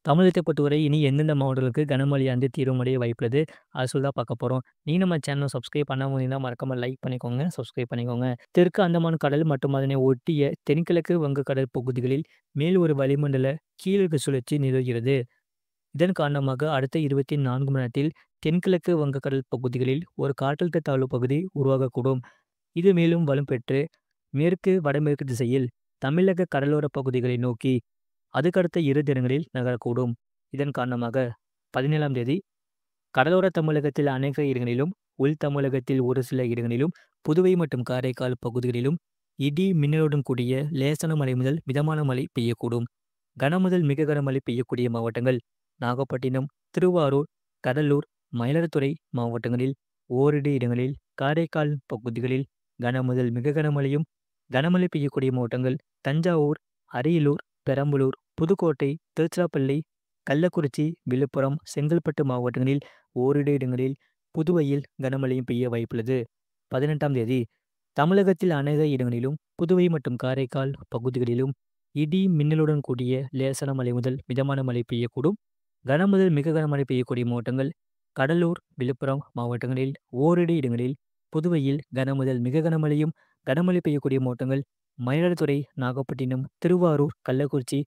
தமிழகத்தை பொறுத்தவரை இனி எந்தெந்த மாவட்டங்களுக்கு கனமழையானது தீவிரமடைய வாய்ப்புள்ளது? அது சொல்லி தான் பார்க்க போறோம். நீங்க நம்ம சேனல சப்ஸ்கிரைப் பண்ணாம இருந்தீங்கன்னா மறக்காம லைக் பண்ணிக்கோங்க, சப்ஸ்கிரைப் பண்ணிக்கோங்க. தெற்கு அந்தமான் கடல் மற்றும் அதனை ஒட்டிய தென்கிழக்கு வங்கக்கடல் பகுதிகளில் மேல் ஒரு வளிமண்டல கீழடுக்கு சுழற்சி நிலவுகிறது. இதன் காரணமாக அடுத்த 24 மணி நேரத்தில் தென்கிழக்கு வங்கக்கடல் பகுதிகளில் ஒரு காற்றழுத்த தாழ்வு பகுதி உருவாகக்கூடும். இது மேலும் வலுப்பெற்று மேற்கு வடமேற்கு திசையில் தமிழக கடலோர பகுதிகளை நோக்கி அதுக்கடுத்த 2 தினங்களில் நகரக்கூடும். இதன் காரணமாக 17ஆம் தேதி கடலோர தமிழகத்தில் அநேக இடங்களிலும், உள் தமிழகத்தில் ஒரு சில இடங்களிலும், புதுவை மற்றும் காரைக்கால் பகுதிகளிலும் இடி மின்னலுடன் கூடிய லேசான மழை முதல் மிதமான மழை பெய்யக்கூடும். கனமுதல் மிக கனமழை பெய்யக்கூடிய மாவட்டங்கள் நாகப்பட்டினம், திருவாரூர், கடலூர், மயிலாடுதுறை மாவட்டங்களில் ஓரிரு இடங்களில், காரைக்கால் பகுதிகளில் கனமுதல் மிக கனமழையும், கனமழை பெய்யக்கூடிய மாவட்டங்கள் தஞ்சாவூர், அரியலூர், பெரம்பலூர், புதுக்கோட்டை, திருச்சிராப்பள்ளி, கள்ளக்குறிச்சி, விழுப்புரம், செங்கல்பட்டு மாவட்டங்களில் ஓரிரு இடங்களில், புதுவையில் கனமழையும் பெய்ய வாய்ப்புள்ளது. 18ஆம் தேதி தமிழகத்தில் அநேக இடங்களிலும், புதுவை மற்றும் காரைக்கால் பகுதிகளிலும் இடி மின்னலுடன் கூடிய லேசான மழை முதல் மிதமான மழை பெய்யக்கூடும். கனமுதல் மிக கனமழை பெய்யக்கூடிய மாவட்டங்கள் கடலூர், விழுப்புரம் மாவட்டங்களில் ஓரிரு இடங்களில், புதுவையில் கனமுதல் மிக கனமழையும், கனமழை பெய்யக்கூடிய மாவட்டங்கள் மயிலாடுதுறை, நாகப்பட்டினம், திருவாரூர், கள்ளக்குறிச்சி,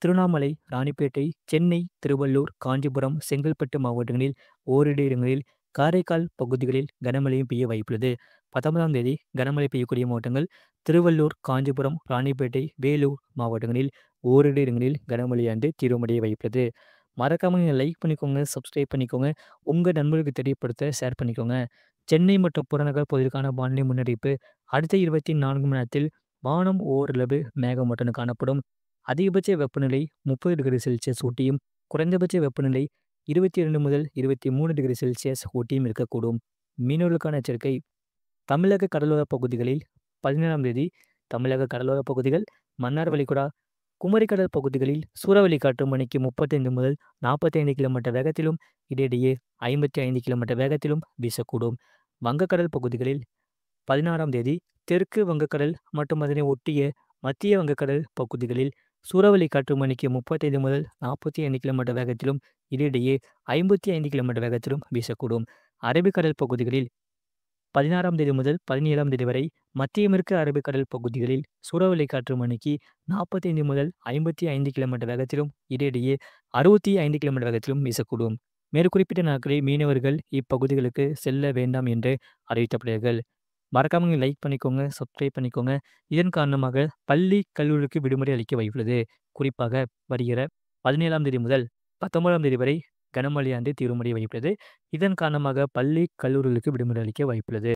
திருவண்ணாமலை, ராணிப்பேட்டை, சென்னை, திருவள்ளூர், காஞ்சிபுரம், செங்கல்பட்டு மாவட்டங்களில் ஓரிரு இடங்களில், காரைக்கால் பகுதிகளில் கனமழையும் பெய்ய வாய்ப்புள்ளது. 19ஆம் தேதி கனமழை பெய்யக்கூடிய மாவட்டங்கள் திருவள்ளூர், காஞ்சிபுரம், ராணிப்பேட்டை, வேலூர் மாவட்டங்களில் ஓரிரு இடங்களில் கனமழையானது தீவிரமடைய வாய்ப்புள்ளது. மறக்காம நீங்க லைக் பண்ணிக்கோங்க, சப்ஸ்கிரைப் பண்ணிக்கோங்க. உங்க நண்பர்களுக்கு தெரியப்படுத்த ஷேர் பண்ணிக்கோங்க. சென்னை மற்றும் புறநகர் பகுதிகளுக்கான வானிலை முன்னறிவிப்பு அடுத்த 24 மணி நேரத்தில் வானம் ஓரளவு மேகமூட்டத்துடன் காணப்படும். அதிகபட்ச வெப்பநிலை 30 டிகிரி செல்சியஸ் ஊட்டியும், குறைந்தபட்ச வெப்பநிலை 22 முதல் 23 டிகிரி செல்சியஸ் ஊட்டியும் இருக்கக்கூடும். மீனவர்களுக்கான எச்சரிக்கை தமிழக கடலோர பகுதிகளில் 17ஆம் தேதி தமிழக கடலோர பகுதிகள், மன்னார் வளைகுடா, குமரிக்கடல் பகுதிகளில் சூறாவளி காற்று மணிக்கு 35 முதல் 45 கிலோமீட்டர் வேகத்திலும், இடையிடையே 55 கிலோமீட்டர் வேகத்திலும் வீசக்கூடும். வங்கக்கடல் பகுதிகளில் 16ஆம் தேதி தெற்கு வங்கக்கடல் மற்றும் அதனை ஒட்டிய மத்திய வங்கக்கடல் பகுதிகளில் சூறாவளி காற்று மணிக்கு 35 முதல் 45 கிலோமீட்டர் வேகத்திலும், இடையிடையே 55 கிலோமீட்டர் வேகத்திலும் வீசக்கூடும். அரபிக்கடல் பகுதிகளில் 16ஆம் தேதி முதல் 17ஆம் தேதி வரை மத்திய மேற்கு அரபிக்கடல் பகுதிகளில் சூறாவளி காற்று மணிக்கு 45 முதல் 55 கிலோமீட்டர் வேகத்திலும், இடையிடையே 65 கிலோமீட்டர் வேகத்திலும் வீசக்கூடும். மேற்குறிப்பிட்ட நாட்களில் மீனவர்கள் இப்பகுதிகளுக்கு செல்ல வேண்டாம் என்று அறிவிக்கப்படுகிறார்கள். மறக்காம நீங்க லைக் பண்ணிக்கோங்க, சப்ஸ்கிரைப் பண்ணிக்கோங்க. இதன் காரணமாக பள்ளி, கல்லூரிக்கு விடுமுறை அளிக்க வாய்ப்புள்ளது. குறிப்பாக வருகிற 17ஆம் தேதி முதல் 19ஆம் தேதி வரை கனமழையானது தீவிரமடைய வாய்ப்புள்ளது. இதன் காரணமாக பள்ளி, கல்லூரிகளுக்கு விடுமுறை அளிக்க வாய்ப்புள்ளது.